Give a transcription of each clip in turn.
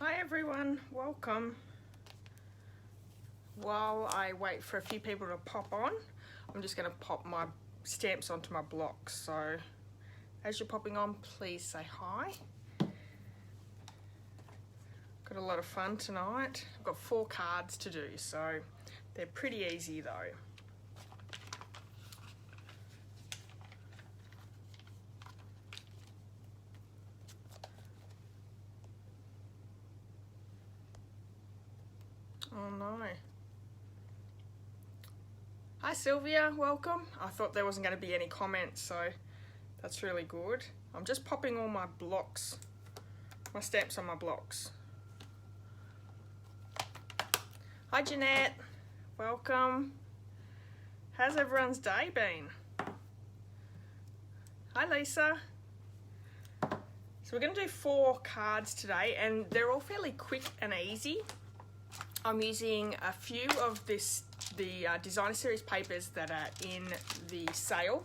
Hi everyone, welcome. While I wait for a few people to pop on, I'm just going to pop my stamps onto my blocks. So as you're popping on, please say hi. Got a lot of fun tonight. I've got 4 cards to do, so they're pretty easy though. Oh no. Hi Sylvia, welcome. I thought there wasn't going to be any comments, so that's really good. I'm just popping all my blocks, my stamps on my blocks. Hi Jeanette, welcome. How's everyone's day been? Hi Lisa. So we're going to do 4 cards today, and they're all fairly quick and easy. I'm using a few of the designer series papers that are in the sale,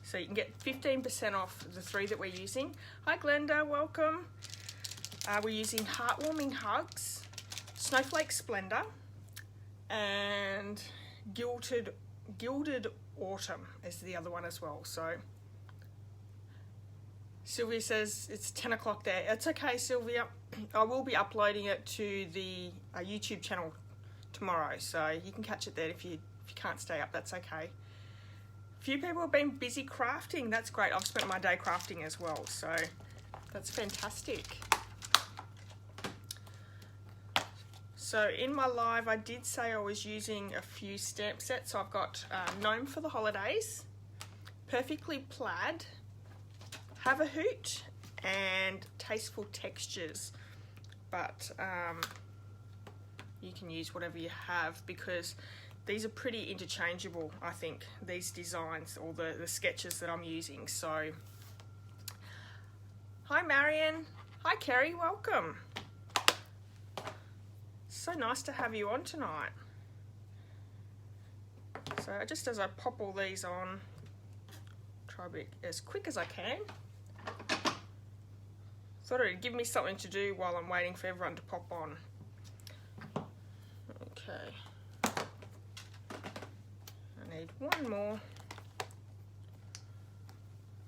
so you can get 15% off the 3 that we're using. Hi Glenda, welcome. We're using Heartwarming Hugs, Snowflake Splendor, and Gilded Autumn is the other one as well. So Sylvia says it's 10 o'clock there. It's okay, Sylvia. I will be uploading it to the YouTube channel tomorrow, so you can catch it there if you can't stay up. That's okay. A few people have been busy crafting. That's great. I've spent my day crafting as well, so that's fantastic. So in my live, I did say I was using a few stamp sets. So I've got Gnome for the Holidays, Perfectly Plaid, Have a Hoot, and Tasteful Textures. But you can use whatever you have, because these are pretty interchangeable, I think, these designs, or the sketches that I'm using. So hi Marion, hi Kerry, welcome. So nice to have you on tonight. So just as I pop all these on, try to be as quick as I can. Thought it would give me something to do while I'm waiting for everyone to pop on. Okay. I need one more.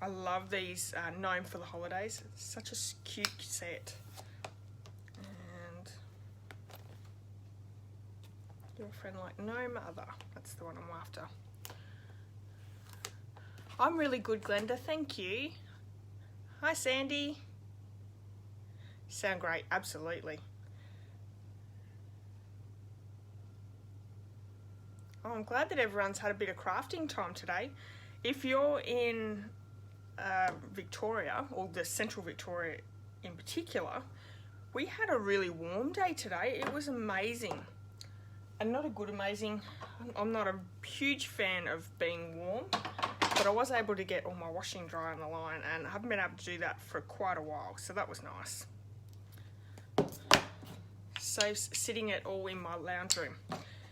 I love these Gnome for the Holidays. It's such a cute set. And Your Friend Like No Mother. That's the one I'm after. I'm really good, Glenda. Thank you. Hi, Sandy. Sound great, absolutely. Oh, I'm glad that everyone's had a bit of crafting time today. If you're in Victoria, or the central Victoria in particular, we had a really warm day today. It was amazing. And not a good amazing. I'm not a huge fan of being warm, but I was able to get all my washing dry on the line, and I haven't been able to do that for quite a while, so that was nice. Saves sitting it all in my lounge room,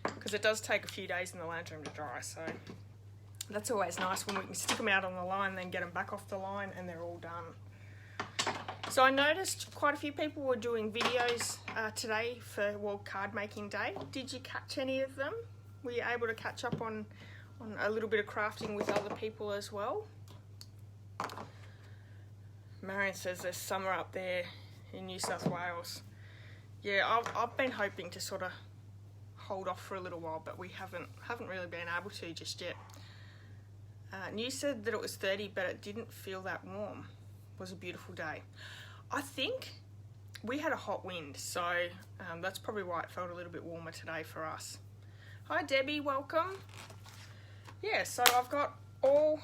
because it does take a few days in the lounge room to dry, so that's always nice when we can stick them out on the line, then get them back off the line, and they're all done. So I noticed quite a few people were doing videos today for World Cardmaking Day. Did you catch any of them? Were you able to catch up on a little bit of crafting with other people as well? Marion says there's summer up there in New South Wales. Yeah, I've been hoping to sort of hold off for a little while, but we haven't really been able to just yet. News said that it was 30, but it didn't feel that warm. It was a beautiful day. I think we had a hot wind, so that's probably why it felt a little bit warmer today for us. Hi Debbie, welcome. Yeah, so I've got all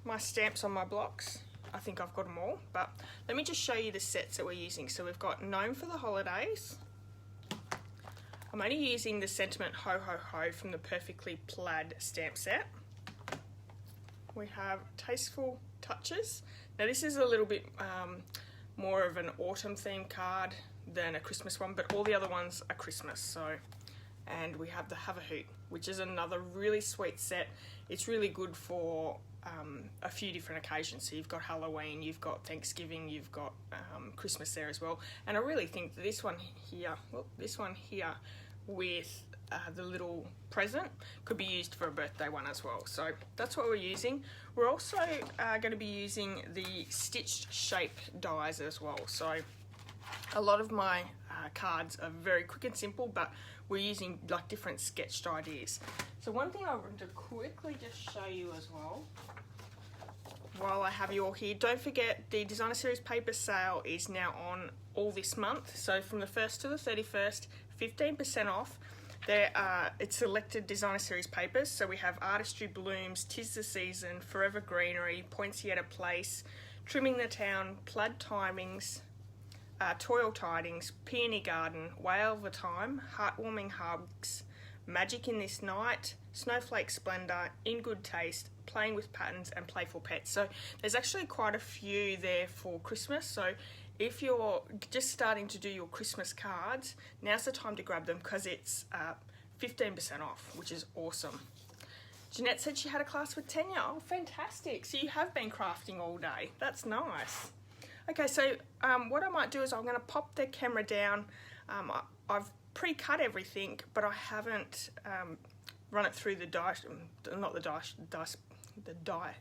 my stamps on my blocks. I think I've got them all, but let me just show you the sets that we're using. So we've got Gnome for the Holidays. I'm only using the Sentiment Ho Ho Ho from the Perfectly Plaid stamp set. We have Tasteful Touches. Now this is a little bit more of an autumn theme card than a Christmas one, but all the other ones are Christmas. So, and we have the Have a Hoot, which is another really sweet set. It's really good for a few different occasions. So you've got Halloween, you've got Thanksgiving, you've got Christmas there as well. And I really think that this one here with the little present could be used for a birthday one as well. So that's what we're using. We're also going to be using the stitched shape dies as well. So a lot of my cards are very quick and simple, but we're using like different sketched ideas. So one thing I want to quickly just show you as well, while I have you all here, don't forget the Designer Series paper sale is now on all this month. So from the 1st to the 31st, 15% off. There are it's selected Designer Series papers. So we have Artistry Blooms, 'Tis the Season, Forever Greenery, Poinsettia Place, Trimming the Town, Plaid Timings, Toil Tidings, Peony Garden, Whale of a Time, Heartwarming Hugs, Magic in This Night, Snowflake Splendor, In Good Taste, Playing with Patterns, and Playful Pets. So there's actually quite a few there for Christmas. So if you're just starting to do your Christmas cards, now's the time to grab them because it's 15% off, which is awesome. Jeanette said she had a class with Tanya. Oh, fantastic. So you have been crafting all day. That's nice. Okay, so what I might do is I'm going to pop the camera down. I've pre-cut everything, but I haven't run it through the die, not the die,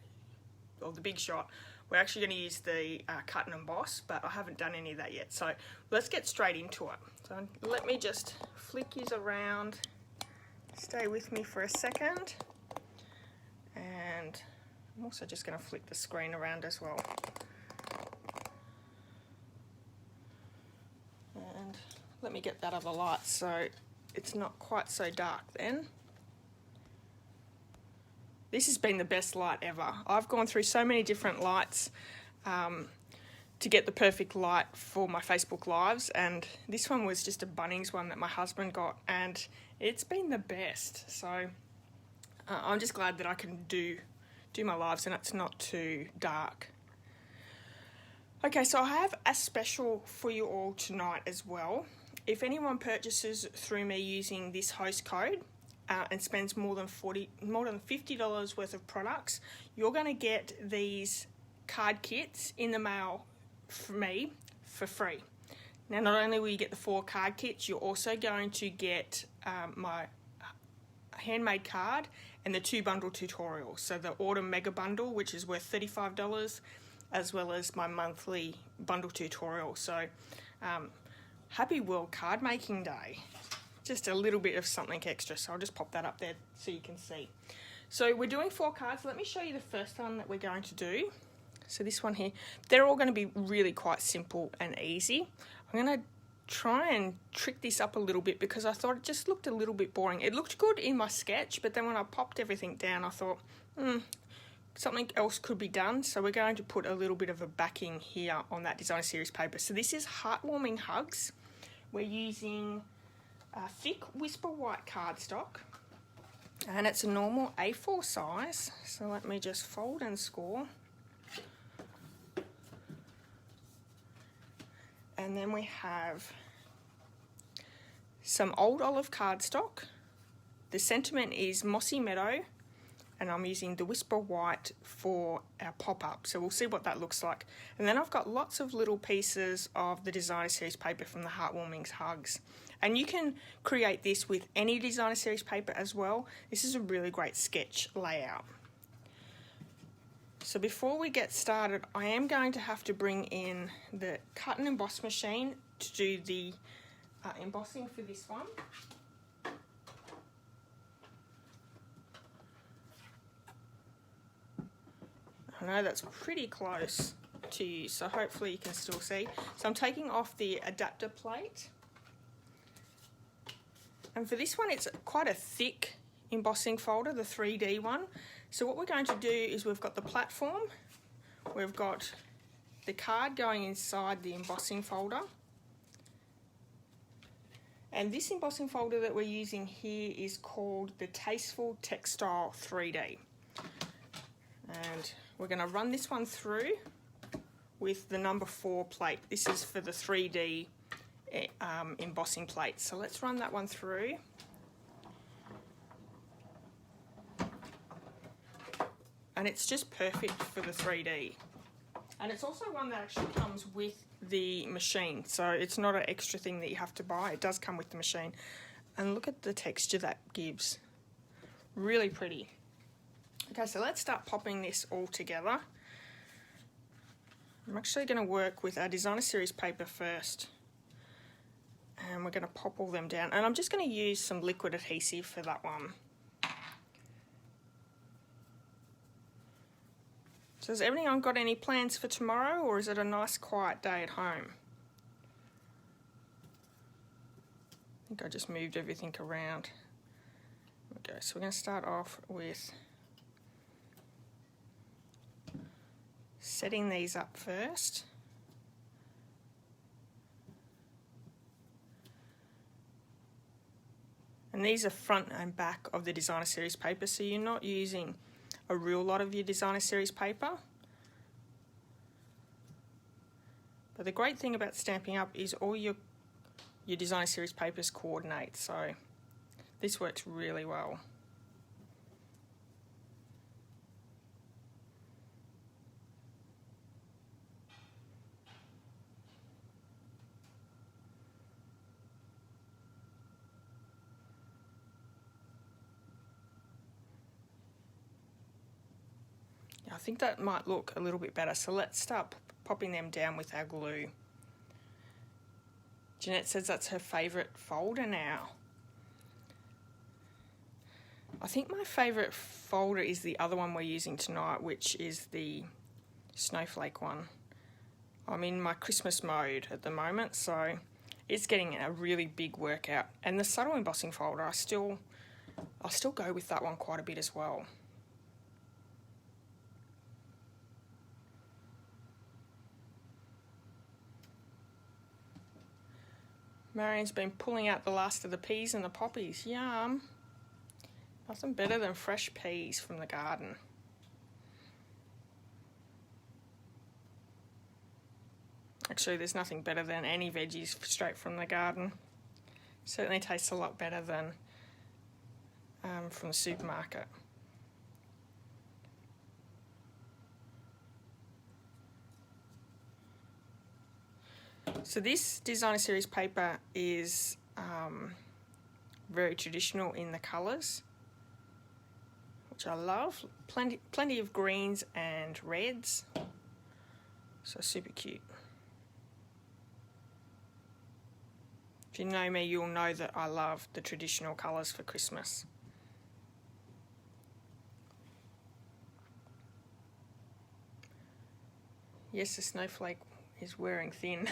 or the Big Shot. We're actually going to use the cut and emboss, but I haven't done any of that yet. So let's get straight into it. So let me just flick yous around. Stay with me for a second. And I'm also just going to flick the screen around as well. And let me get that other light so it's not quite so dark then. This has been the best light ever. I've gone through so many different lights to get the perfect light for my Facebook Lives, and this one was just a Bunnings one that my husband got, and it's been the best. So I'm just glad that I can do my lives and it's not too dark. Okay, so I have a special for you all tonight as well. If anyone purchases through me using this host code and spends more than $50 worth of products, you're going to get these card kits in the mail from me for free. Now, not only will you get the 4 card kits, you're also going to get my Handmade Card and the 2 bundle tutorials. So the Autumn Mega Bundle, which is worth $35, as well as my monthly bundle tutorial. So happy World Cardmaking Day. Just a little bit of something extra, so I'll just pop that up there so you can see. So we're doing 4 cards. Let me show you the first one that we're going to do. So this one here, they're all going to be really quite simple and easy. I'm going to try and trick this up a little bit because I thought it just looked a little bit boring. It looked good in my sketch, but then when I popped everything down, I thought, something else could be done. So we're going to put a little bit of a backing here on that Designer Series paper. So this is Heartwarming Hugs. We're using thick Whisper White cardstock, and it's a normal A4 size. So let me just fold and score. And then we have some Old Olive cardstock. The sentiment is Mossy Meadow, and I'm using the Whisper White for our pop-up. So we'll see what that looks like. And then I've got lots of little pieces of the Designer Series paper from the Heartwarming Hugs. And you can create this with any Designer Series paper as well. This is a really great sketch layout. So before we get started, I am going to have to bring in the cut and emboss machine to do the embossing for this one. I know that's pretty close to you, so hopefully you can still see. So I'm taking off the adapter plate. And for this one, it's quite a thick embossing folder, the 3D one. So what we're going to do is we've got the platform, we've got the card going inside the embossing folder. And this embossing folder that we're using here is called the Tasteful Textile 3D. And we're going to run this one through with the number 4 plate. This is for the 3D embossing plate. So let's run that one through. and it's just perfect for the 3D. And it's also one that actually comes with the machine, so it's not an extra thing that you have to buy. It does come with the machine. And look at the texture that gives. Really pretty. Okay, so let's start popping this all together. I'm actually going to work with our designer series paper first. And we're going to pop all them down. And I'm just going to use some liquid adhesive for that one. So has everyone got any plans for tomorrow, or is it a nice quiet day at home? I think I just moved everything around. Okay, so we're going to start off with setting these up first. And these are front and back of the designer series paper, so you're not using a real lot of your designer series paper. But the great thing about Stampin' Up is all your designer series papers coordinate, so this works really well. I think that might look a little bit better, so let's start popping them down with our glue. Jeanette says that's her favourite folder now. I think my favourite folder is the other one we're using tonight, which is the snowflake one. I'm in my Christmas mode at the moment, so it's getting a really big workout. And the subtle embossing folder, I still go with that one quite a bit as well. Marian's been pulling out the last of the peas and the poppies. Yum! Nothing better than fresh peas from the garden. Actually, there's nothing better than any veggies straight from the garden. Certainly tastes a lot better than from the supermarket. So this designer series paper is very traditional in the colours, which I love. Plenty of greens and reds, so super cute. If you know me, you'll know that I love the traditional colours for Christmas. Yes, the snowflake is wearing thin.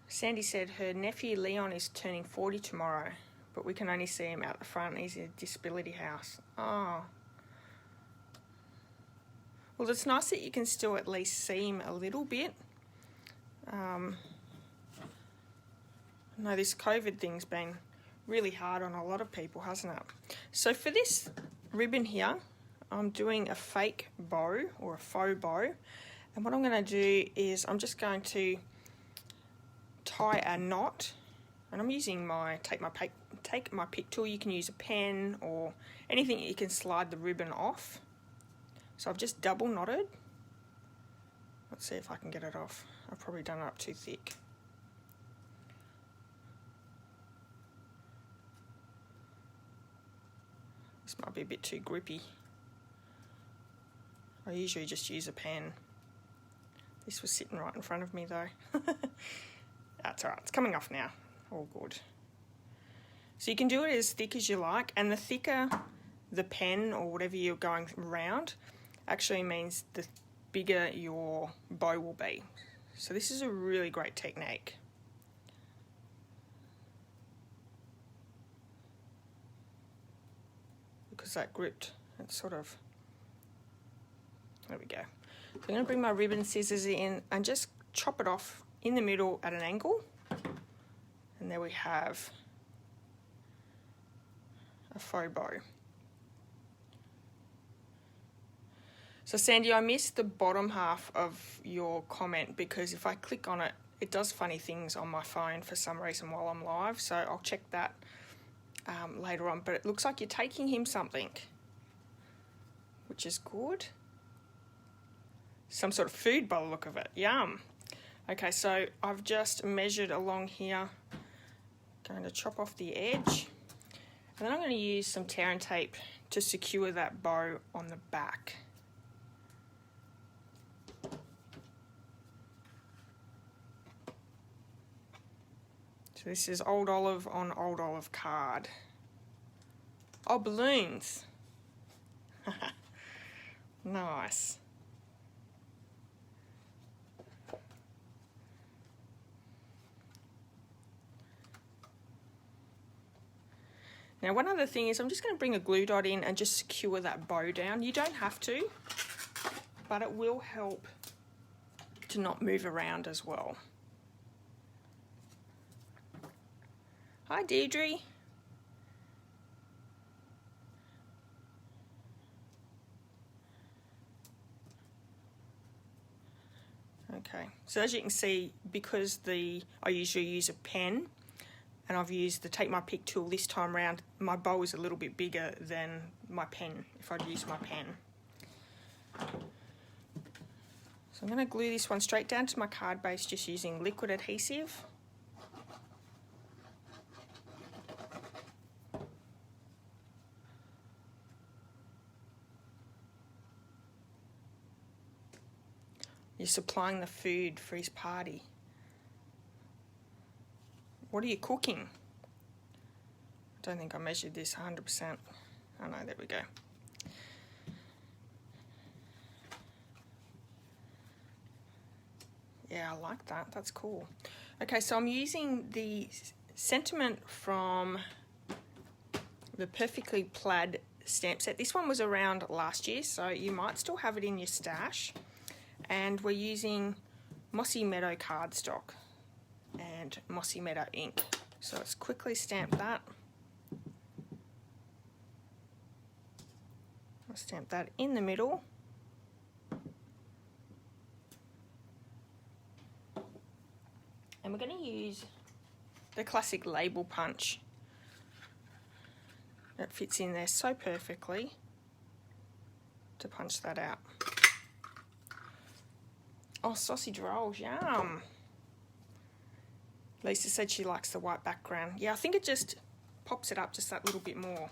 Sandy said her nephew Leon is turning 40 tomorrow, but we can only see him out the front. He's in a disability house. Oh. Well, it's nice that you can still at least see him a little bit. No, this COVID thing's been really hard on a lot of people, hasn't it? So for this ribbon here, I'm doing a fake bow or a faux bow, and what I'm going to do is I'm just going to tie a knot, and I'm using my take my pick tool. You can use a pen or anything you can slide the ribbon off. So I've just double knotted. Let's see if I can get it off. I've probably done it up too thick. This might be a bit too grippy. I usually just use a pen. This was sitting right in front of me though. That's alright, it's coming off now. All good. So you can do it as thick as you like, and the thicker the pen or whatever you're going around actually means the bigger your bow will be. So this is a really great technique. Because that gripped, it's sort of, there we go. So I'm going to bring my ribbon scissors in and just chop it off in the middle at an angle. And there we have a faux bow. So Sandy, I missed the bottom half of your comment because if I click on it, it does funny things on my phone for some reason while I'm live. So I'll check that later on, but it looks like you're taking him something, which is good. Some sort of food by the look of it. Yum. Okay, so I've just measured along here. Going to chop off the edge. And then I'm going to use some tear and tape to secure that bow on the back. So this is Old Olive on Old Olive card. Oh, balloons. Nice. Now one other thing is I'm just going to bring a glue dot in and just secure that bow down. You don't have to, but it will help to not move around as well. Hi Deirdre. Okay, so as you can see, because I usually use a pen, and I've used the Take My Pick tool this time around, my bow is a little bit bigger than my pen, if I'd use my pen. So I'm going to glue this one straight down to my card base just using liquid adhesive. You're supplying the food for his party. What are you cooking? I don't think I measured this 100%. Oh no, there we go. Yeah, I like that. That's cool. Okay, so I'm using the sentiment from the Perfectly Plaid stamp set. This one was around last year, so you might still have it in your stash. And we're using Mossy Meadow cardstock and Mossy Meadow ink. So let's quickly stamp that. I'll stamp that in the middle. And we're going to use the classic label punch. That fits in there so perfectly to punch that out. Oh, sausage rolls, yum. Lisa said she likes the white background. Yeah, I think it just pops it up just that little bit more.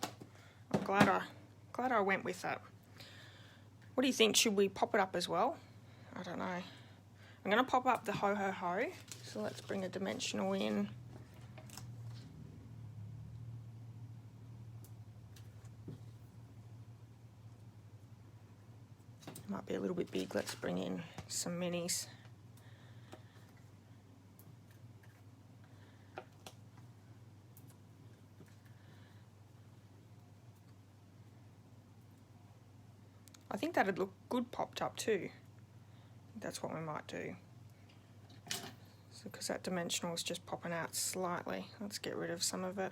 I'm glad I went with that. What do you think? Should we pop it up as well? I don't know. I'm going to pop up the ho ho ho. So let's bring a dimensional in. Might be a little bit big. Let's bring in some minis. I think that'd look good popped up too. That's what we might do. So because that dimensional is just popping out slightly, let's get rid of some of it.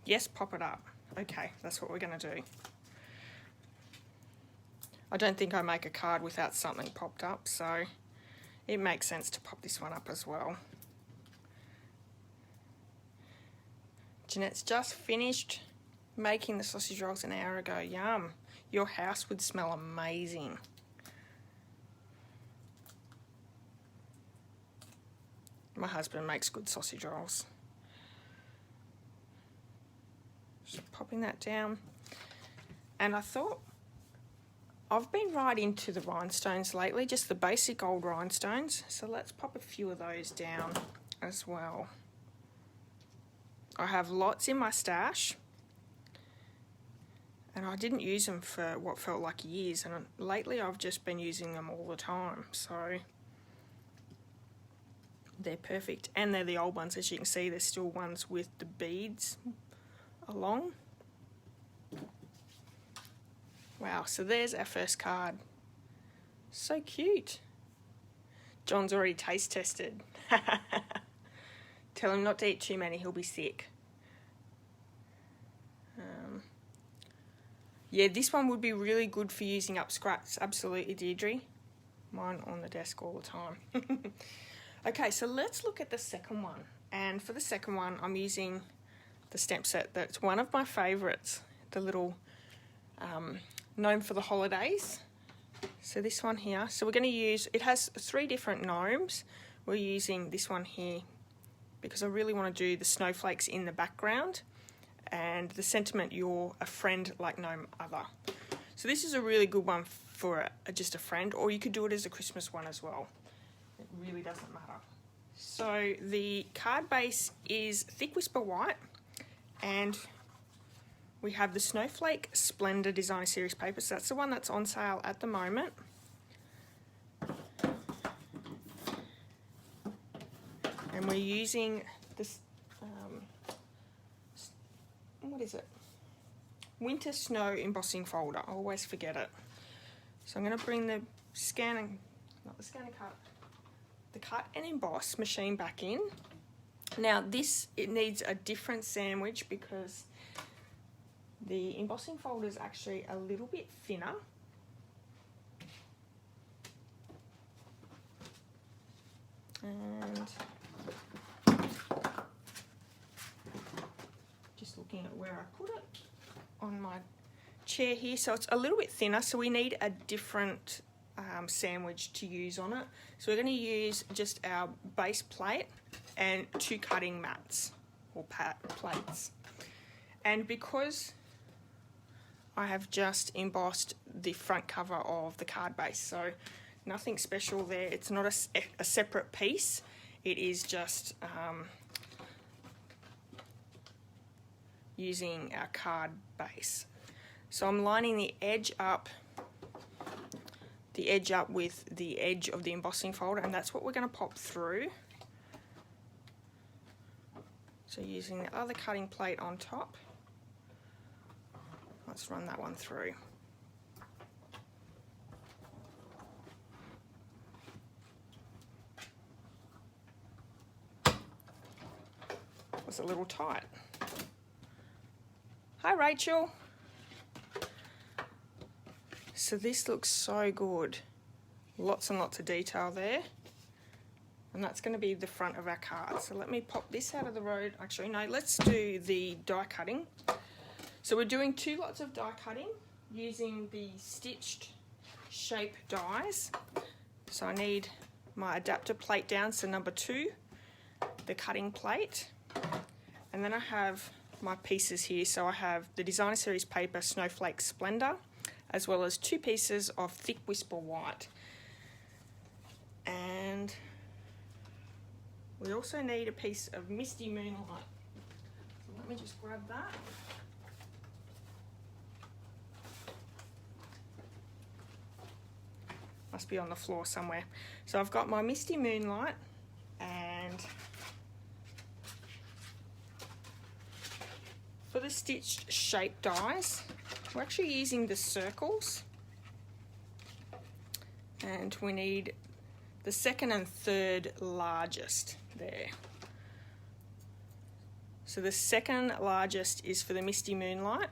Yes, pop it up. Okay, that's what we're going to do. I don't think I make a card without something popped up, so it makes sense to pop this one up as well. Jeanette's just finished making the sausage rolls an hour ago. Yum. Your house would smell amazing. My husband makes good sausage rolls. Just popping that down. And I thought, I've been right into the rhinestones lately, just the basic old rhinestones. So let's pop a few of those down as well. I have lots in my stash. And I didn't use them for what felt like years. And lately I've just been using them all the time. So they're perfect. And they're the old ones. As you can see, there's still ones with the beads along. Wow, so there's our first card. So cute. John's already taste tested. Tell him not to eat too many, he'll be sick. Yeah, this one would be really good for using up scraps, absolutely, Deirdre. Mine on the desk all the time. Okay, so let's look at the second one. And for the second one, I'm using the stamp set that's one of my favourites, the little gnome for the holidays. So this one here, so we're going to use, it has 3 different gnomes. We're using this one here because I really want to do the snowflakes in the background and the sentiment, you're a friend like no other. So this is a really good one for just a friend, or you could do it as a Christmas one as well. It really doesn't matter. So the card base is Thick Whisper White, and we have the Snowflake Splendor Designer Series paper. So that's the one that's on sale at the moment. And we're using this, what is it? Winter Snow embossing folder. I always forget it. So I'm going to bring the scanning, not the scanning card, the cut and emboss machine back in. Now this, it needs a different sandwich because the embossing folder is actually a little bit thinner. And just looking at where I put it on my chair here, so it's a little bit thinner, so we need a different sandwich to use on it. So we're going to use just our base plate and 2 cutting mats or plates. And because I have just embossed the front cover of the card base, so nothing special there. It's not a separate piece. It is just using our card base. So I'm lining the edge up with the edge of the embossing folder, and that's what we're going to pop through. So using the other cutting plate on top, let's run that one through. Was a little tight. Hi Rachel. So this looks so good. Lots and lots of detail there. And that's going to be the front of our card. So let me pop this out of the road. Actually, no, let's do the die cutting. So we're doing 2 lots of die cutting using the stitched shape dies. So I need my adapter plate down, so number 2, the cutting plate. And then I have my pieces here. So I have the Designer Series paper Snowflake Splendor, as well as 2 pieces of Thick Whisper White. And we also need a piece of Misty Moonlight. So let me just grab that. Must be on the floor somewhere. So I've got my Misty Moonlight, and for the stitched shape dies, we're actually using the circles, and we need the 2nd and 3rd largest there. So the 2nd largest is for the Misty Moonlight,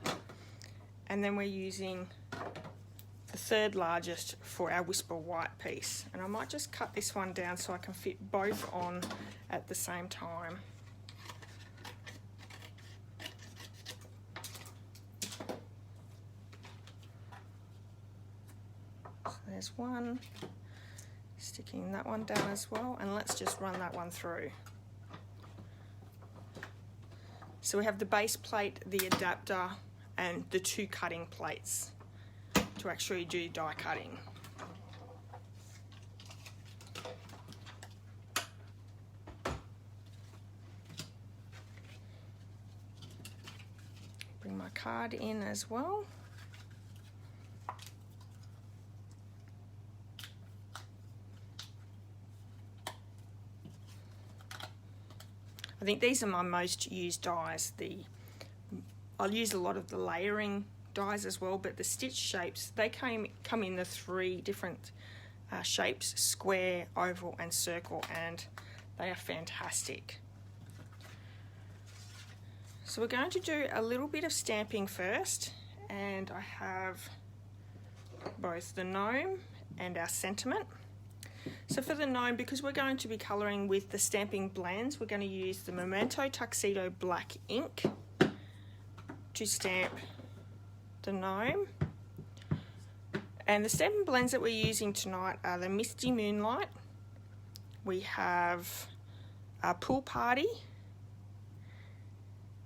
and then we're using the 3rd largest for our Whisper White piece. And I might just cut this one down so I can fit both on at the same time. So there's one, sticking that one down as well, and let's just run that one through. So we have the base plate, the adapter, and the 2 cutting plates to actually do die cutting. Bring my card in as well. I think these are my most used dies. I'll use a lot of the layering dies as well, but the stitch shapes, they come in the 3 different shapes: square, oval and circle, and they are fantastic. So we're going to do a little bit of stamping first, and I have both the gnome and our sentiment. So for the gnome, because we're going to be colouring with the stamping blends, we're going to use the Memento Tuxedo black ink to stamp the gnome. And the stamping blends that we're using tonight are the Misty Moonlight, we have a Pool Party,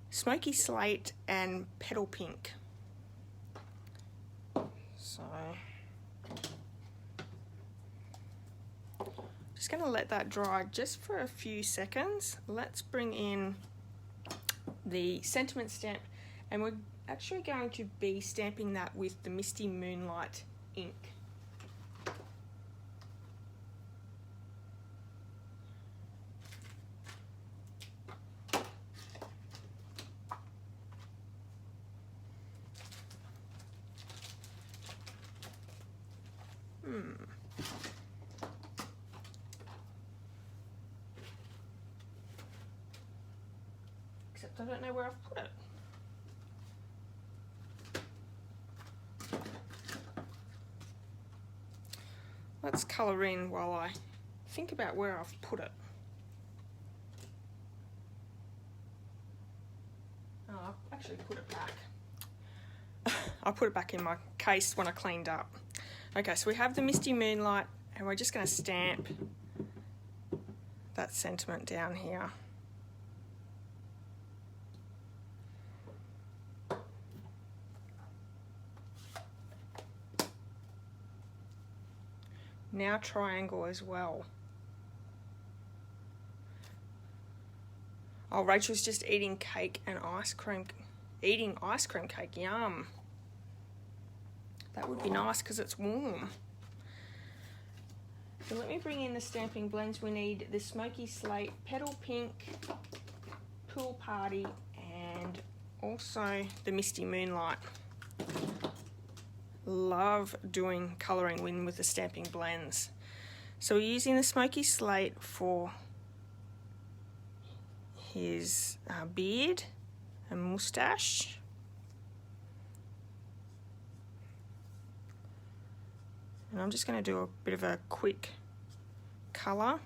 Smoky Slate, and Petal Pink. So just going to let that dry just for a few seconds. Let's bring in the sentiment stamp, and we're actually going to be stamping that with the Misty Moonlight ink. Except I don't know where I've put it. Let's colour in while I think about where I've put it. Oh, I've actually put it back. I put it back in my case when I cleaned up. Okay, so we have the Misty Moonlight, and we're just going to stamp that sentiment down here. Now triangle as well. Oh, Rachel's just eating cake and ice cream. Eating ice cream cake, yum. That would be nice because it's warm. So let me bring in the stamping blends. We need the Smoky Slate, Petal Pink, Pool Party, and also the Misty Moonlight. Love doing colouring in with the stamping blends. So we're using the Smoky Slate for his beard and moustache. And I'm just going to do a bit of a quick colour.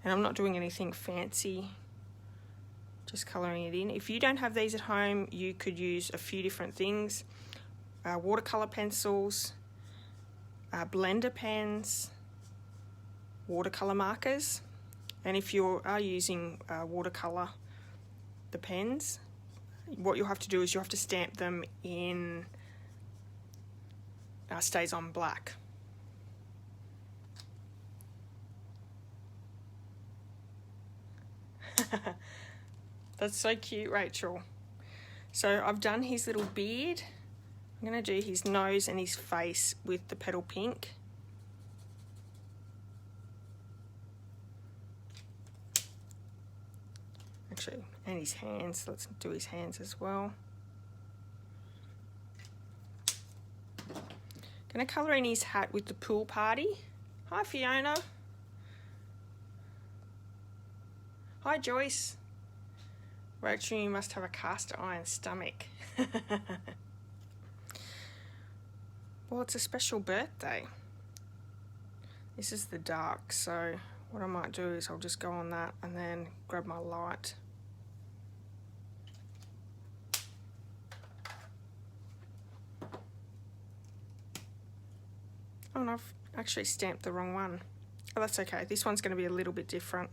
And I'm not doing anything fancy, just colouring it in. If you don't have these at home, you could use a few different things. Watercolour pencils, blender pens, watercolour markers. And if you are using watercolour, the pens, what you'll have to do is you'll have to stamp them in Stays on Black. That's so cute, Rachel. So I've done his little beard. I'm going to do his nose and his face with the Petal Pink. Actually, and his hands. Let's do his hands as well. Going to colour in his hat with the Pool Party. Hi, Fiona. Hi, Joyce. Rachel, you must have a cast iron stomach. Well, it's a special birthday. This is the dark, so what I might do is I'll just go on that and then grab my light. Oh, and I've actually stamped the wrong one. Oh, that's okay. This one's going to be a little bit different.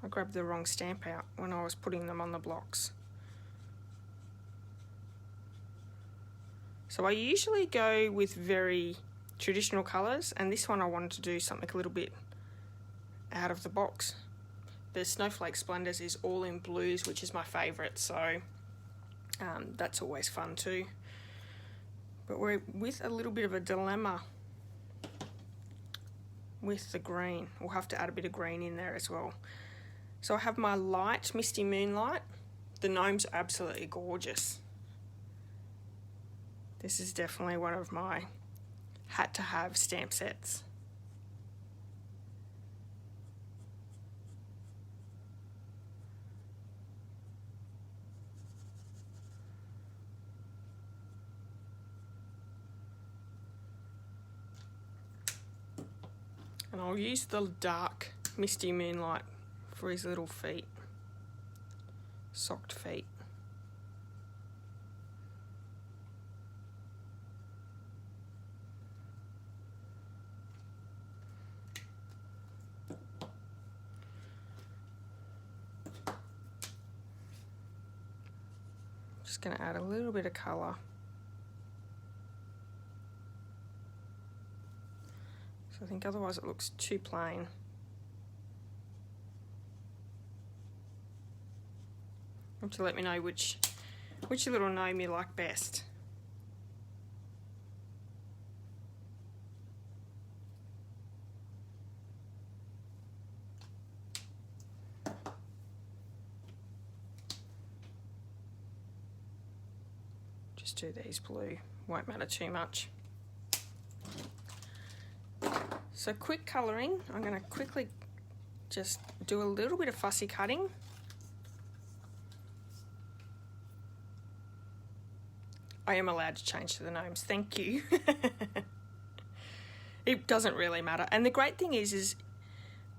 I grabbed the wrong stamp out when I was putting them on the blocks. So I usually go with very traditional colours, and this one I wanted to do something a little bit out of the box. The Snowflake Splendors is all in blues, which is my favourite, so that's always fun too. But we're with a little bit of a dilemma with the green. We'll have to add a bit of green in there as well. So I have my light Misty Moonlight. The gnomes are absolutely gorgeous. This is definitely one of my had-to-have stamp sets. And I'll use the dark Misty Moonlight for his little feet, socked feet. Just going to add a little bit of colour. So I think otherwise it looks too plain. Want to let me know which little gnome you like best. Just do these blue, won't matter too much. So quick colouring, I'm going to quickly just do a little bit of fussy cutting. I am allowed to change to the gnomes, thank you. It doesn't really matter. And the great thing is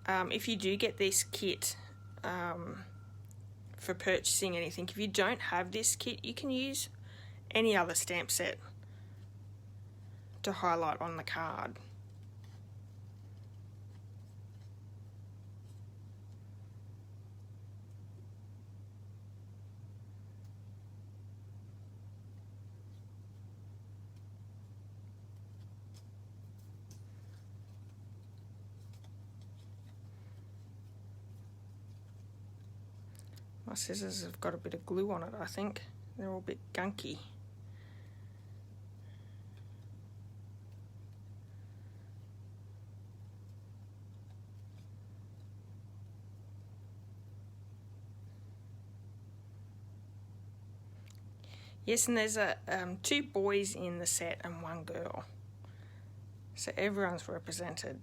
if you do get this kit for purchasing anything, if you don't have this kit, you can use any other stamp set to highlight on the card. My scissors have got a bit of glue on it, I think. They're all a bit gunky. Yes, and there's two boys in the set and one girl. So everyone's represented.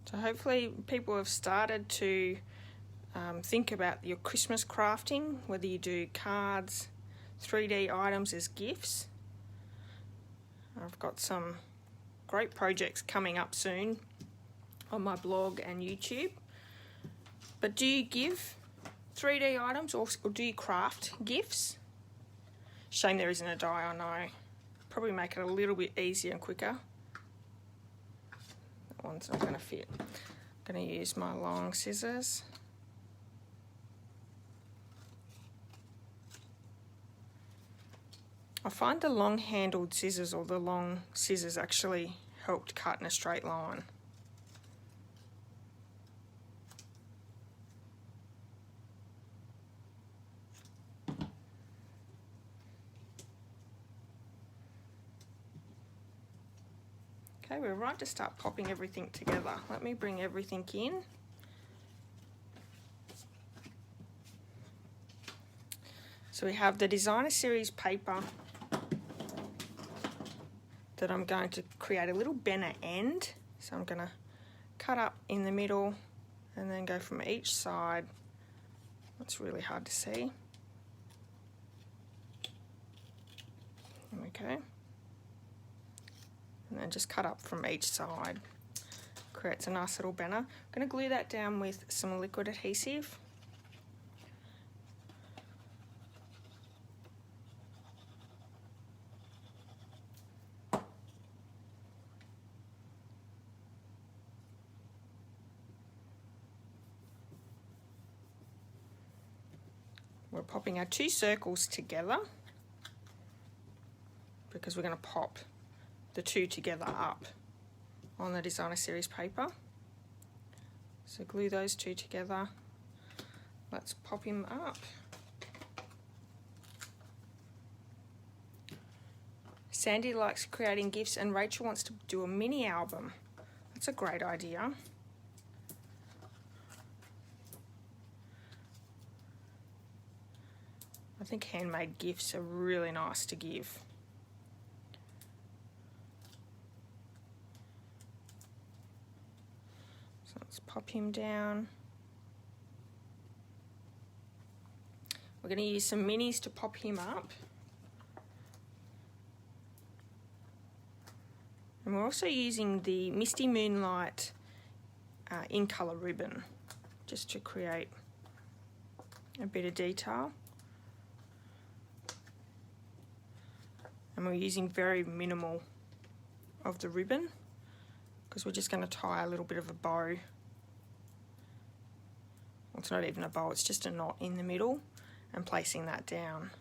So hopefully people have started to think about your Christmas crafting, whether you do cards, 3D items as gifts. I've got some great projects coming up soon on my blog and YouTube. But do you give 3D items or do you craft gifts? Shame there isn't a die, I know. Probably make it a little bit easier and quicker. That one's not going to fit. I'm going to use my long scissors. I find the long handled scissors or the long scissors actually helped cut in a straight line. Okay, we're right to start popping everything together. Let me bring everything in. So we have the designer series paper that I'm going to create a little banner end. So I'm going to cut up in the middle and then go from each side. That's really hard to see. There we go. And then just cut up from each side. Creates a nice little banner. I'm going to glue that down with some liquid adhesive. We're popping our two circles together because we're going to pop the two together up on the designer series paper. So glue those two together. Let's pop him up. Sandy likes creating gifts and Rachel wants to do a mini album. That's a great idea. I think handmade gifts are really nice to give. So let's pop him down. We're going to use some minis to pop him up. And we're also using the Misty Moonlight in colour ribbon just to create a bit of detail. And we're using very minimal of the ribbon because we're just going to tie a little bit of a bow. Well, it's not even a bow, it's just a knot in the middle, and placing that down.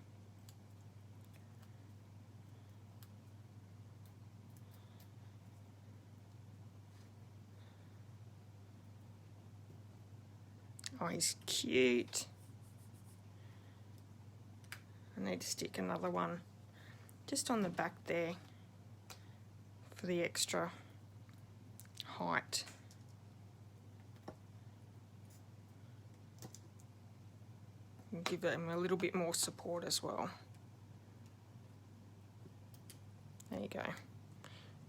Oh, he's cute. I need to stick another one just on the back there for the extra height. And give him a little bit more support as well. There you go.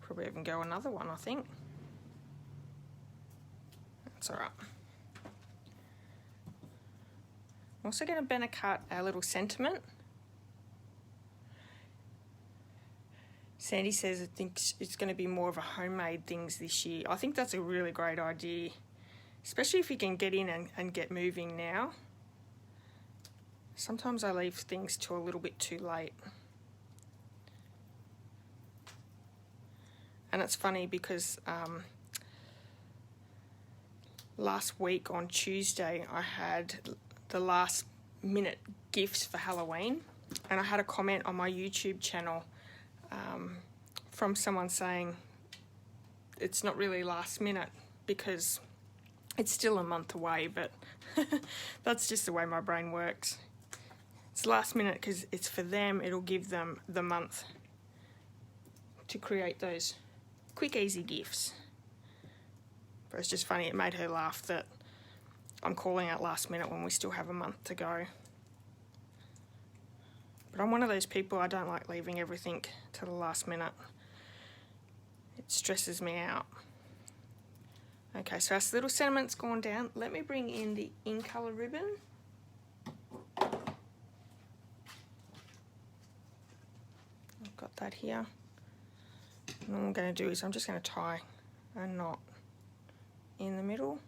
Probably even go another one, I think. That's all right. I'm also going to banner cut our little sentiment. Sandy says I think it's going to be more of a homemade things this year. I think that's a really great idea, especially if you can get in and get moving now. Sometimes I leave things till a little bit too late. And it's funny because last week on Tuesday I had the last minute gifts for Halloween, and I had a comment on my YouTube channel from someone saying it's not really last minute because it's still a month away, but that's just the way my brain works. It's last minute because it's for them, it'll give them the month to create those quick, easy gifts. But it's just funny, it made her laugh that I'm calling out last minute when we still have a month to go. But I'm one of those people, I don't like leaving everything to the last minute. It stresses me out. Okay, so our little sentiment's gone down. Let me bring in the in colour ribbon. I've got that here. And all I'm going to do is I'm just going to tie a knot in the middle.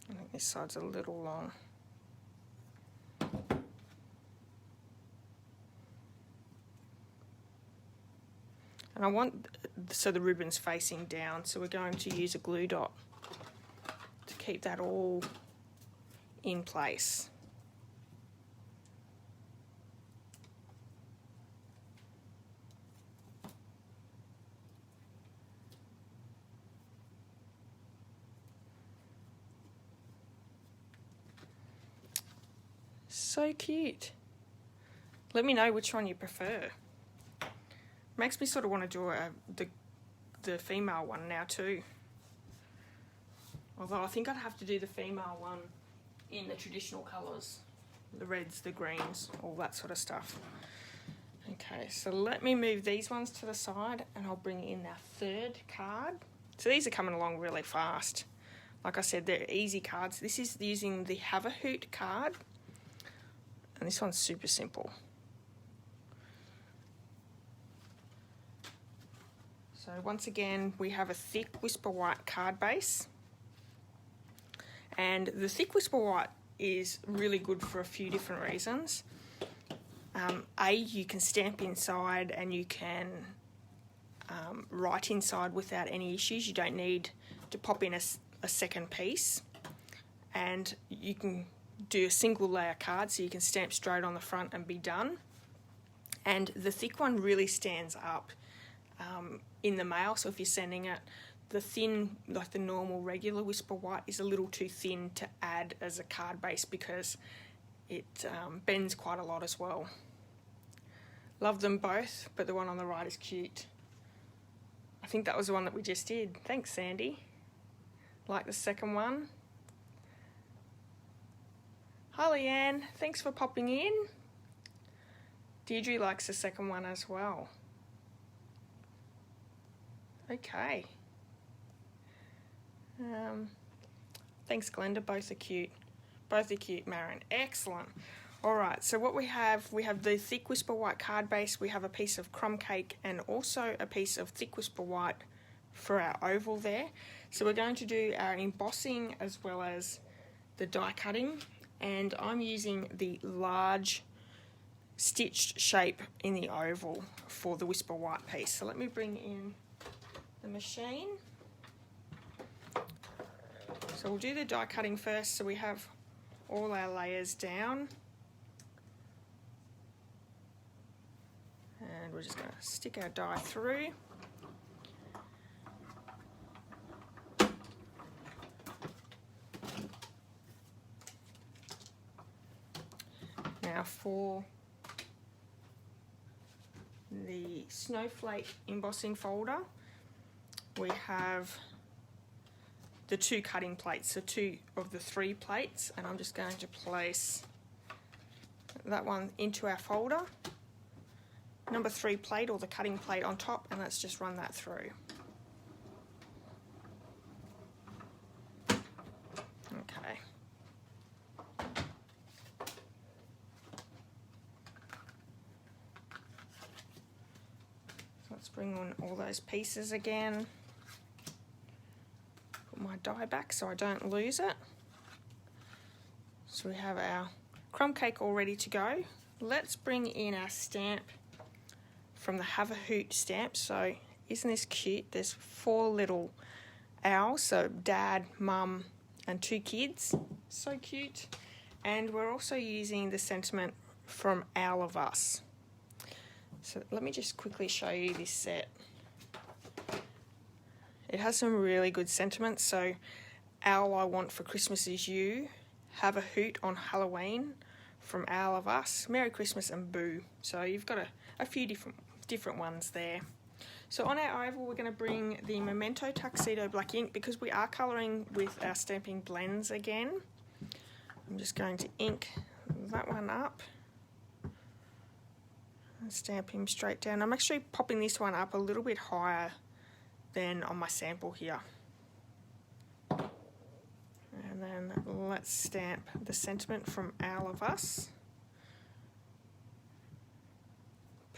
I think this side's a little long. And I want so the ribbon's facing down, so we're going to use a glue dot to keep that all in place. So cute. Let me know which one you prefer. Makes me sort of want to do the female one now too. Although I think I'd have to do the female one in the traditional colours. The reds, the greens, all that sort of stuff. Okay, so let me move these ones to the side and I'll bring in our third card. So these are coming along really fast. Like I said, they're easy cards. This is using the Have a Hoot card. And this one's super simple. So once again, we have a thick Whisper White card base. And the thick Whisper White is really good for a few different reasons. You can stamp inside and you can write inside without any issues. You don't need to pop in a second piece. And you can do a single layer card, so you can stamp straight on the front and be done. And the thick one really stands up in the mail, so if you're sending it, the thin, like the normal regular Whisper White, is a little too thin to add as a card base because it bends quite a lot as well. Love them both, but the one on the right is cute. I think that was the one that we just did. Thanks, Sandy. Like the second one. Hi, Leanne. Thanks for popping in. Deirdre likes the second one as well. Okay. Thanks, Glenda. Both are cute. Both are cute, Marin. Excellent. All right, so what we have the thick Whisper White card base. We have a piece of crumb cake and also a piece of thick Whisper White for our oval there. So we're going to do our embossing as well as the die cutting. And I'm using the large stitched shape in the oval for the Whisper White piece. So let me bring in the machine. So we'll do the die cutting first, so we have all our layers down. And we're just going to stick our die through. Now for the snowflake embossing folder, we have the 2 cutting plates, so 2 of the 3 plates, and I'm just going to place that one into our folder. Number 3 plate, or the cutting plate, on top, and let's just run that through. Okay. So let's bring on all those pieces again. Put my die back so I don't lose it. So we have our crumb cake all ready to go. Let's bring in our stamp from the Have a Hoot stamp. So isn't this cute? There's 4 little owls, so dad, mum and 2 kids. So cute. And we're also using the sentiment from Owl of Us. So let me just quickly show you this set. It has some really good sentiments. So Owl I Want for Christmas Is You, Have a Hoot on Halloween from Owl of Us, Merry Christmas and Boo. So you've got a few different ones there. So on our oval, we're going to bring the Memento Tuxedo Black ink because we are colouring with our stamping blends again. I'm just going to ink that one up and stamp him straight down. I'm actually popping this one up a little bit higher than on my sample here. And then let's stamp the sentiment from Owl of Us.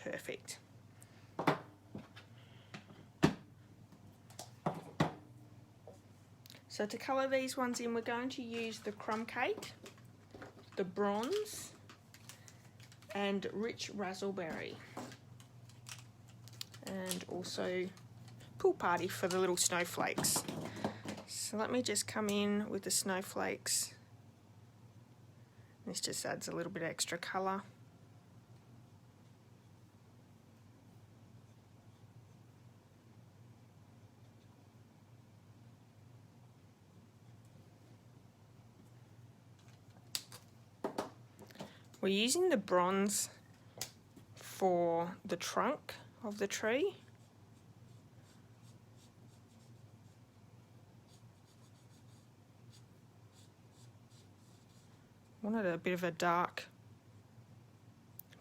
Perfect. So to colour these ones in, we're going to use the crumb cake, the bronze, and rich razzleberry. And also pool party for the little snowflakes. So let me just come in with the snowflakes. This just adds a little bit extra colour. We're using the bronze for the trunk of the tree. Wanted a bit of a dark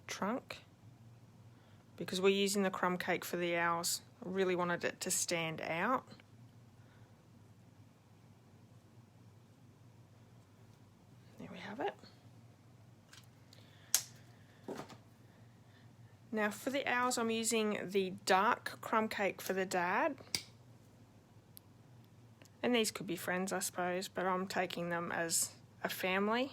trunk because we're using the crumb cake for the owls. I really wanted it to stand out. There we have it. Now for the owls, I'm using the dark crumb cake for the dad. And these could be friends, I suppose, but I'm taking them as a family.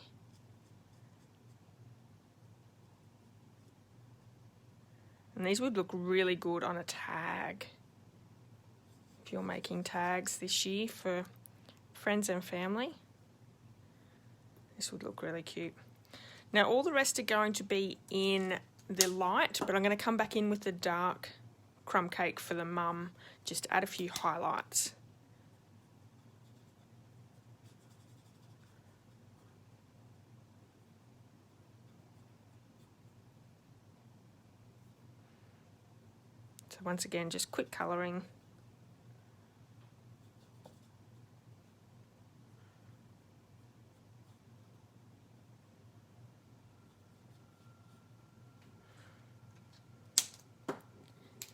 And these would look really good on a tag. If you're making tags this year for friends and family, this would look really cute. Now all the rest are going to be in the light, but I'm going to come back in with the dark crumb cake for the mum, just to add a few highlights. So once again, just quick colouring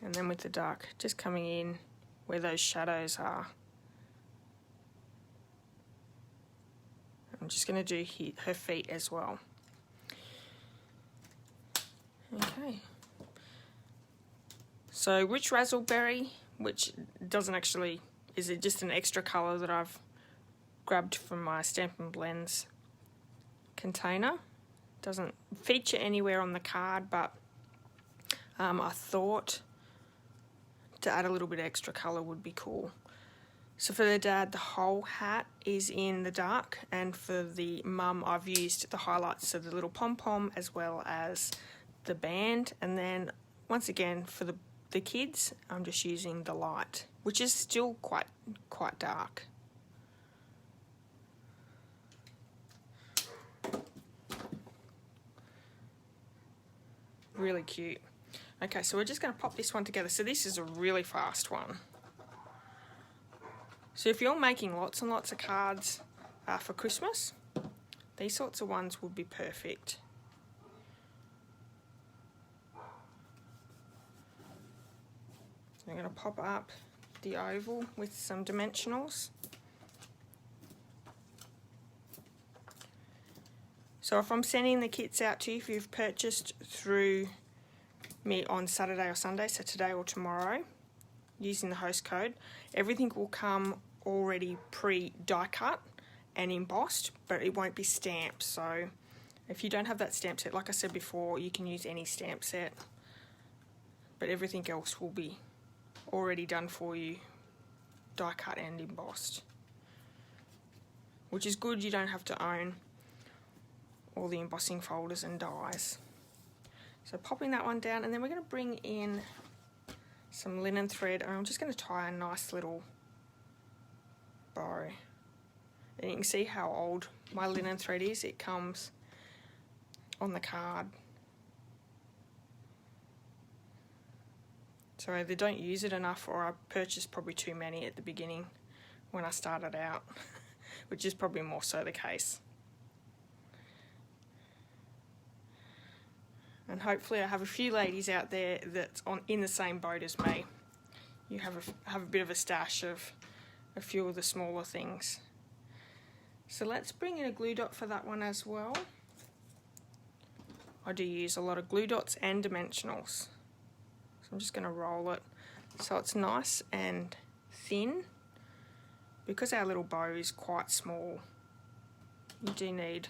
And then with the dark just coming in where those shadows are. I'm just going to do her feet as well. Okay. So Rich Razzleberry, which doesn't actually, is it just an extra colour that I've grabbed from my Stampin' Blends container. Doesn't feature anywhere on the card, but I thought to add a little bit of extra colour would be cool. So for the dad, the whole hat is in the dark, and for the mum, I've used the highlights, so the little pom-pom as well as the band. And then once again for the kids, I'm just using the light, which is still quite dark. Really cute. Okay, so we're just going to pop this one together. So this is a really fast one. So if you're making lots and lots of cards for Christmas, these sorts of ones would be perfect. I'm going to pop up the oval with some dimensionals. So if I'm sending the kits out to you, if you've purchased through me on Saturday or Sunday, so today or tomorrow, using the host code, everything will come already pre-die cut and embossed, but it won't be stamped. So if you don't have that stamp set, like I said before, you can use any stamp set, but everything else will be already done for you, die cut and embossed, which is good. You don't have to own all the embossing folders and dies. So popping that one down, and then we're going to bring in some linen thread, and I'm just going to tie a nice little bow. And you can see how old my linen thread is. It comes on the card. So either don't use it enough, or I purchased probably too many at the beginning when I started out, which is probably more so the case. And hopefully I have a few ladies out there that's in the same boat as me. You have a bit of a stash of a few of the smaller things. So let's bring in a glue dot for that one as well. I do use a lot of glue dots and dimensionals. So I'm just going to roll it so it's nice and thin. Because our little bow is quite small, you do need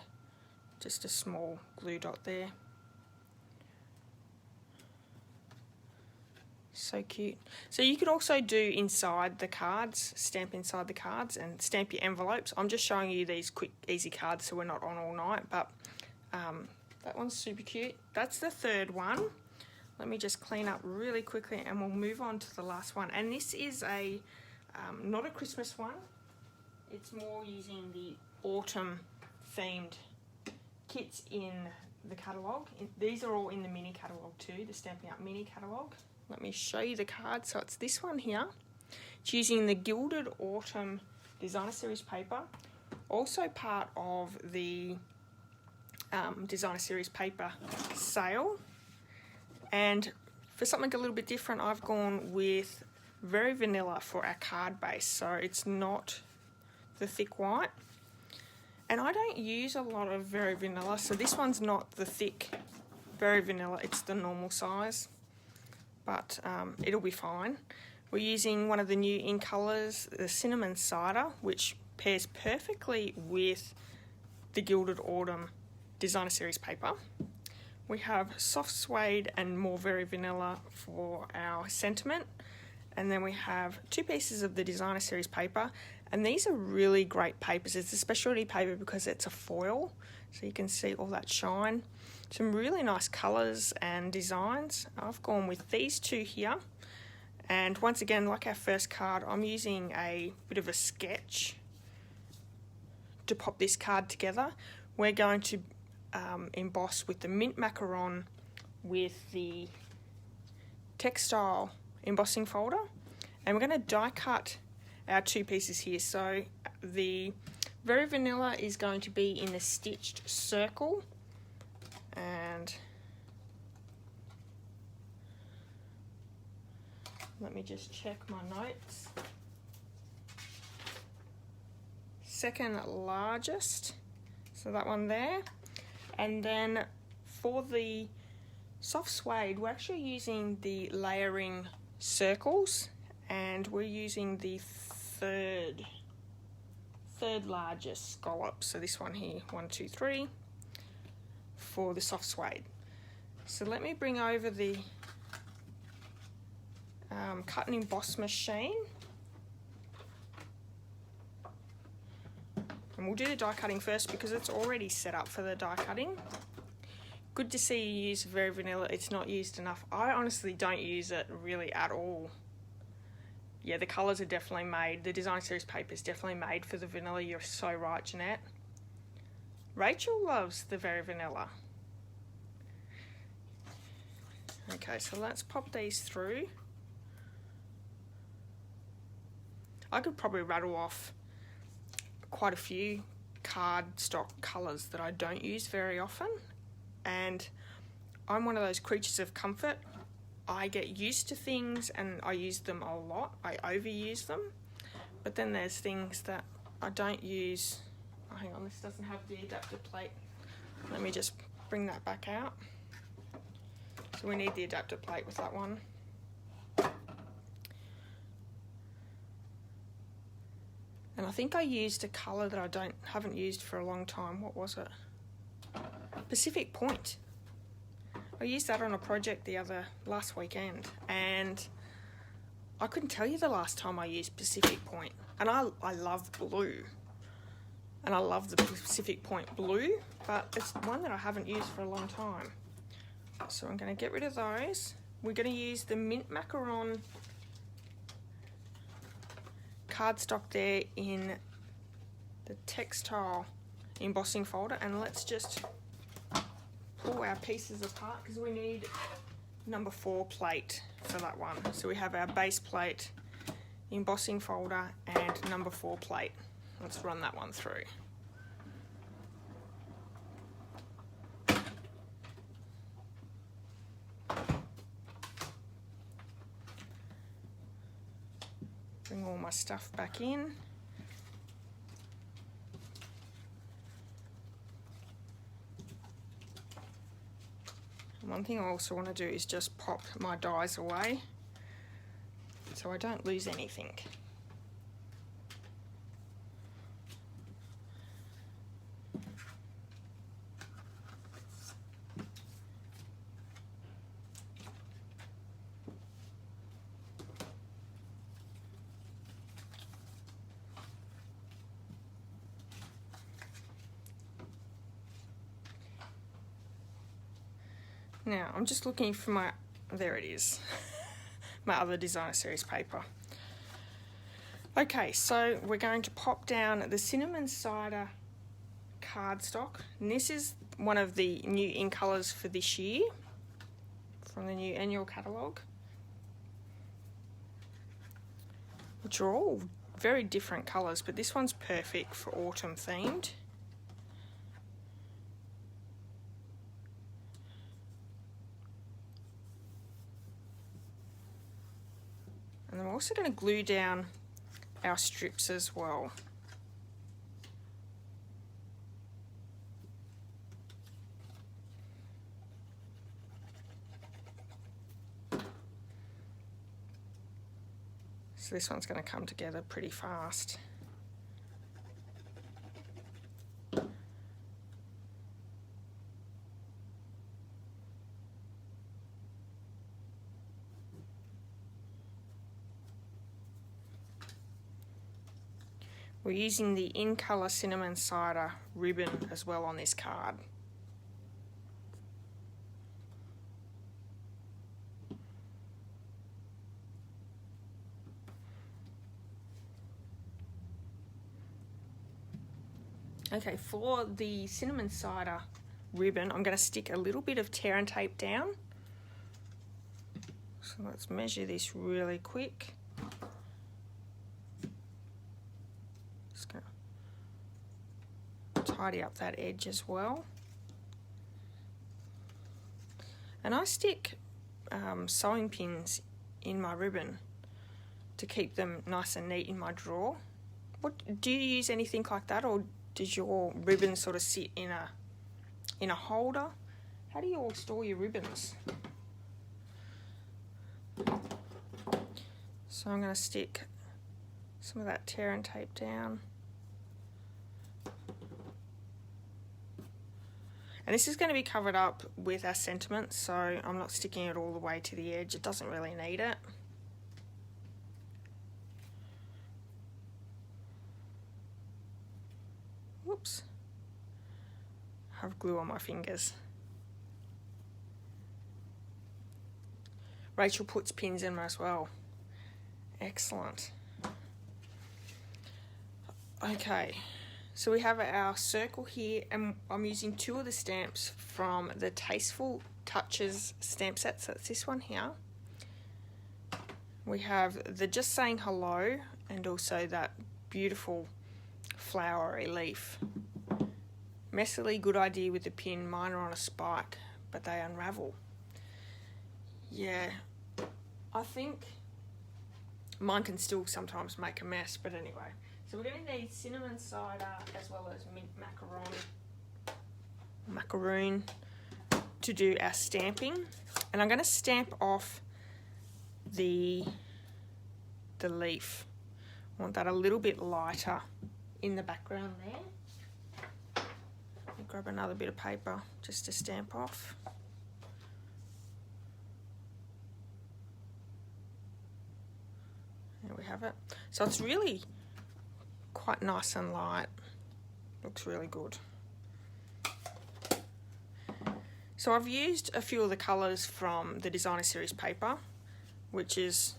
just a small glue dot there. So cute. So you could also do inside the cards, stamp inside the cards and stamp your envelopes. I'm just showing you these quick, easy cards so we're not on all night, but that one's super cute. That's the third one. Let me just clean up really quickly and we'll move on to the last one. And this is a not a Christmas one. It's more using the autumn themed kits in the catalogue. These are all in the mini catalogue too, the Stampin' Up mini catalogue. Let me show you the card. So it's this one here. It's using the Gilded Autumn Designer Series paper. Also part of the Designer Series paper sale. And for something a little bit different, I've gone with Very Vanilla for our card base. So it's not the thick white. And I don't use a lot of Very Vanilla. So this one's not the thick Very Vanilla. It's the normal size. But it'll be fine. We're using one of the new in colours, the Cinnamon Cider, which pairs perfectly with the Gilded Autumn Designer Series paper. We have Soft Suede and more Very Vanilla for our sentiment. And then we have 2 pieces of the Designer Series paper. And these are really great papers. It's a specialty paper because it's a foil, so you can see all that shine. Some really nice colours and designs. I've gone with these 2 here. And once again, like our first card, I'm using a bit of a sketch to pop this card together. We're going to emboss with the mint macaron with the textile embossing folder. And we're going to die cut our 2 pieces here. So the Very Vanilla is going to be in the stitched circle. And Let me just check my notes. Second largest, so that one there. And then for the soft suede, we're actually using the layering circles, and we're using the third largest scallop. So this one here, 1, 2, 3, for the soft suede. So let me bring over the cut and emboss machine, and we'll do the die cutting first because it's already set up for the die cutting. Good to see you use Very Vanilla. It's not used enough. I honestly don't use it really at all. Yeah, the colours are definitely made. The design series paper is definitely made for the vanilla. You're so right, Jeanette. Rachel loves the Very Vanilla. Okay, so let's pop these through. I could probably rattle off quite a few cardstock colours that I don't use very often, and I'm one of those creatures of comfort. I get used to things and I use them a lot. I overuse them, but then there's things that I don't use. Oh, hang on, this doesn't have the adapter plate. Let me just bring that back out. So we need the adapter plate with that one. And I think I used a colour that I haven't used for a long time. What was it? Pacific Point. I used that on a project last weekend, and I couldn't tell you the last time I used Pacific Point. And I love blue, and I love the Pacific Point blue, but it's one that I haven't used for a long time. So I'm going to get rid of those. We're going to use the Mint Macaron cardstock there in the textile embossing folder, and let's just pull our pieces apart because we need number 4 plate for that one. So we have our base plate, embossing folder, and number 4 plate. Let's run that one through. Bring all my stuff back in. One thing I also want to do is just pop my dies away so I don't lose anything. Now, I'm just looking for there it is, my other designer series paper. Okay, so we're going to pop down the Cinnamon Cider cardstock. And this is one of the new ink colours for this year, from the new annual catalogue, which are all very different colours, but this one's perfect for autumn themed. And I'm also going to glue down our strips as well. So this one's going to come together pretty fast. We're using the In Colour Cinnamon Cider ribbon as well on this card. Okay, for the Cinnamon Cider ribbon, I'm going to stick a little bit of tear and tape down. So let's measure this really quick. Tidy up that edge as well, and I stick sewing pins in my ribbon to keep them nice and neat in my drawer. What do you use anything like that, or does your ribbon sort of sit in a holder? How do you all store your ribbons? So I'm going to stick some of that tear and tape down. And this is going to be covered up with our sentiment, so I'm not sticking it all the way to the edge. It doesn't really need it. Whoops. I have glue on my fingers. Rachel puts pins in them as well. Excellent. Okay, so we have our circle here, and I'm using 2 of the stamps from the Tasteful Touches stamp set. So it's this one here. We have the Just Saying Hello, and also that beautiful flowery leaf. Messily good idea with the pin. Mine are on a spike, but they unravel. Yeah, I think mine can still sometimes make a mess, but anyway. So we're going to need cinnamon cider as well as mint macaroon to do our stamping. And I'm going to stamp off the leaf. I want that a little bit lighter in the background there. I'll grab another bit of paper just to stamp off. There we have it. So it's really quite nice and light. Looks really good. So I've used a few of the colours from the Designer Series paper, which is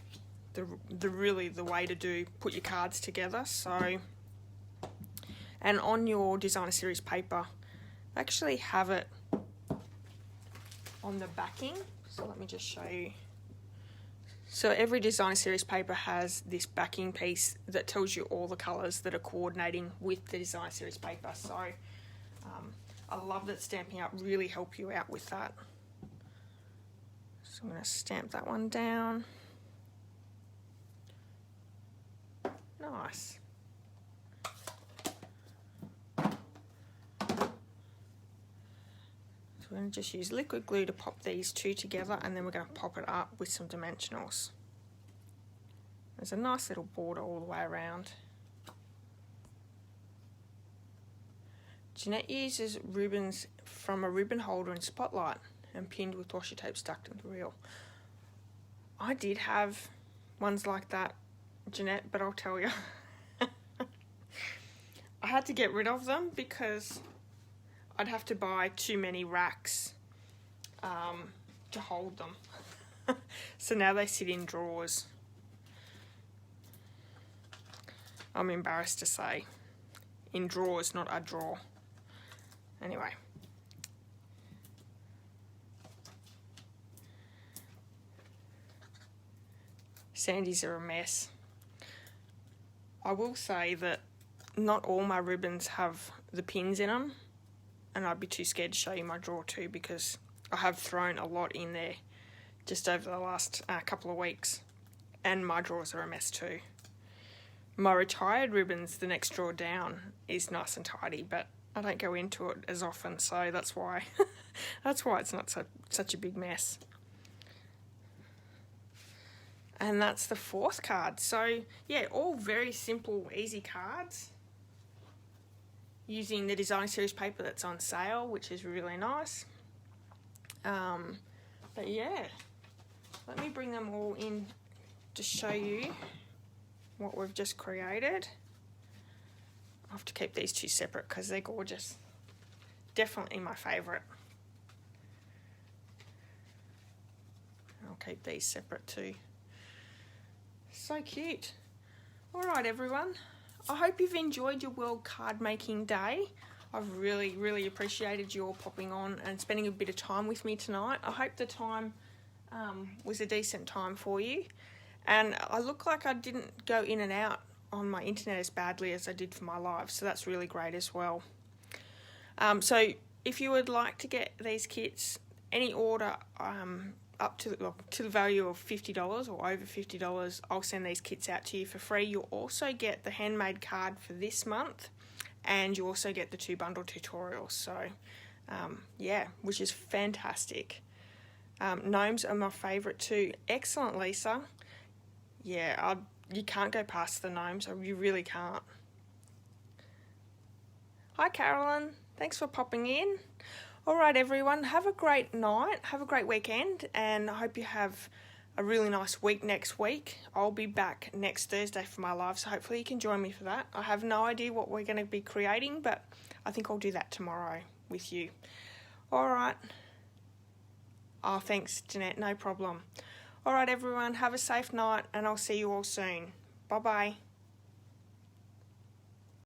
really the way to put your cards together. So, and on your Designer Series paper, actually have it on the backing. So let me just show you. So every Designer Series paper has this backing piece that tells you all the colours that are coordinating with the Designer Series paper. So I love that Stampin' Up! Really help you out with that. So I'm going to stamp that one down. Nice. So we're going to just use liquid glue to pop these 2 together, and then we're going to pop it up with some dimensionals. There's a nice little border all the way around. Jeanette uses ribbons from a ribbon holder in Spotlight and pinned with washi tape stuck to the reel. I did have ones like that, Jeanette, but I'll tell you, I had to get rid of them because I'd have to buy too many racks to hold them. So now they sit in drawers. I'm embarrassed to say. In drawers, not a drawer. Anyway. Sandies are a mess. I will say that not all my ribbons have the pins in them, and I'd be too scared to show you my drawer too because I have thrown a lot in there just over the last couple of weeks, and my drawers are a mess too. My retired ribbons, the next drawer down, is nice and tidy, but I don't go into it as often, so that's why that's why it's not such a big mess. And that's the 4th card. So yeah, all very simple, easy cards using the Designer Series paper that's on sale, which is really nice. But yeah, let me bring them all in to show you what we've just created. I have to keep these 2 separate because they're gorgeous. Definitely my favourite. I'll keep these separate too. So cute. Alright everyone, I hope you've enjoyed your World Card Making Day. I've really appreciated you all popping on and spending a bit of time with me tonight. I hope the time was a decent time for you. And I look like I didn't go in and out on my internet as badly as I did for my live, so that's really great as well. So if you would like to get these kits, any order, I up to the value of $50 or over $50, I'll send these kits out to you for free. You'll also get the handmade card for this month, and you also get the 2 bundle tutorials. So yeah, which is fantastic. Gnomes are my favourite too. Excellent, Lisa. Yeah, you can't go past the gnomes. You really can't. Hi, Carolyn. Thanks for popping in. All right, everyone. Have a great night. Have a great weekend. And I hope you have a really nice week next week. I'll be back next Thursday for my live, so hopefully you can join me for that. I have no idea what we're going to be creating, but I think I'll do that tomorrow with you. All right. Oh, thanks, Jeanette. No problem. All right, everyone. Have a safe night, and I'll see you all soon. Bye-bye.